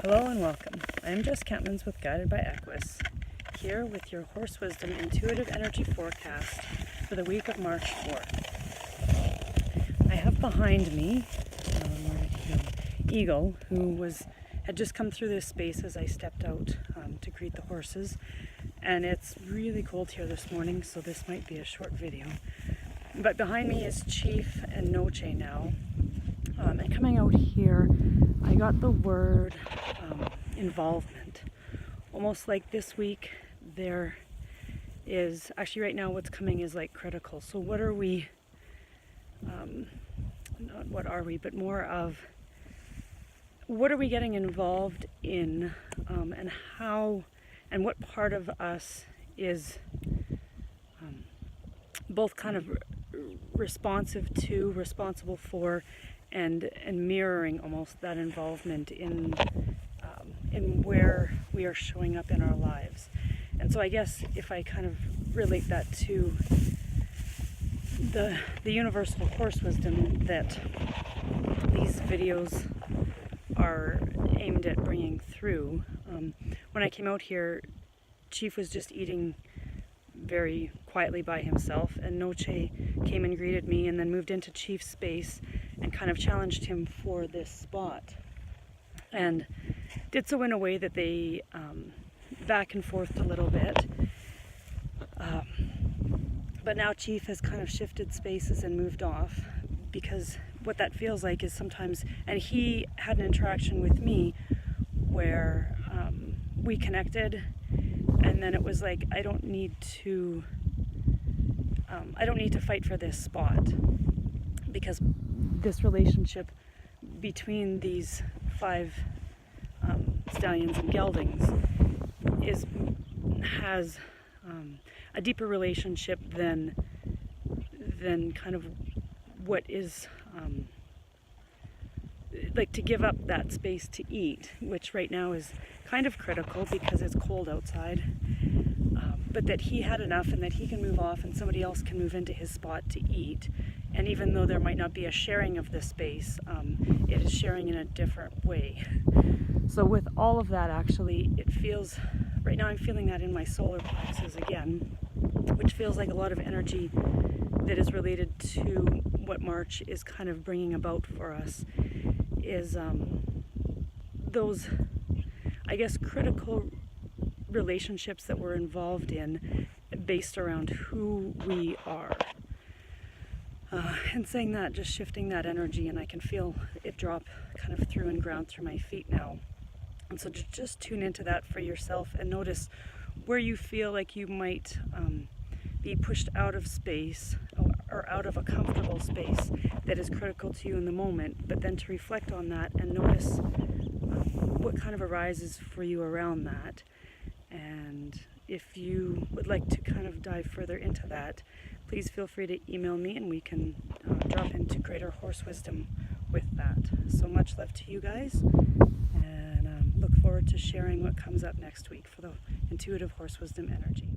Hello and welcome. I am Jess Kentmans with Guided by Equus, here with your Horse Wisdom Intuitive Energy Forecast for the week of March 4th. I have behind me Eagle, who had just come through this space as I stepped out to greet the horses, and it's really cold here this morning, so this might be a short video. But behind me is Chief and Noche now, and coming out here I got the word involvement. Almost like this week there is, actually right now what's coming is like critical. So what are we, not what are we, but more of what are we getting involved in, and how, and what part of us is both kind of responsive to, responsible for, and mirroring almost that involvement in where we are showing up in our lives. And so I guess if I kind of relate that to the universal horse wisdom that these videos are aimed at bringing through, when I came out here, Chief was just eating very quietly by himself, and Noche came and greeted me and then moved into Chief's space and kind of challenged him for this spot, and did so in a way that they back and forth a little bit, but now Chief has kind of shifted spaces and moved off, because what that feels like is sometimes, and he had an interaction with me where we connected, and then it was like, I don't need to fight for this spot, because this relationship between these 5 stallions and geldings has a deeper relationship than kind of what is like to give up that space to eat, which right now is kind of critical because it's cold outside, but that he had enough and that he can move off and somebody else can move into his spot to eat. And even though there might not be a sharing of this space, it is sharing in a different way. So with all of that, actually, it feels, right now I'm feeling that in my solar plexus again, which feels like a lot of energy that is related to what March is kind of bringing about for us, is those, I guess, critical relationships that we're involved in based around who we are. And saying that, just shifting that energy, and I can feel it drop kind of through and ground through my feet now. And so just tune into that for yourself and notice where you feel like you might be pushed out of space or out of a comfortable space that is critical to you in the moment, but then to reflect on that and notice what kind of arises for you around that. And if you would like to kind of dive further into that, please feel free to email me and we can drop into greater horse wisdom with that. So much love to you guys, and look forward to sharing what comes up next week for the intuitive horse wisdom energy.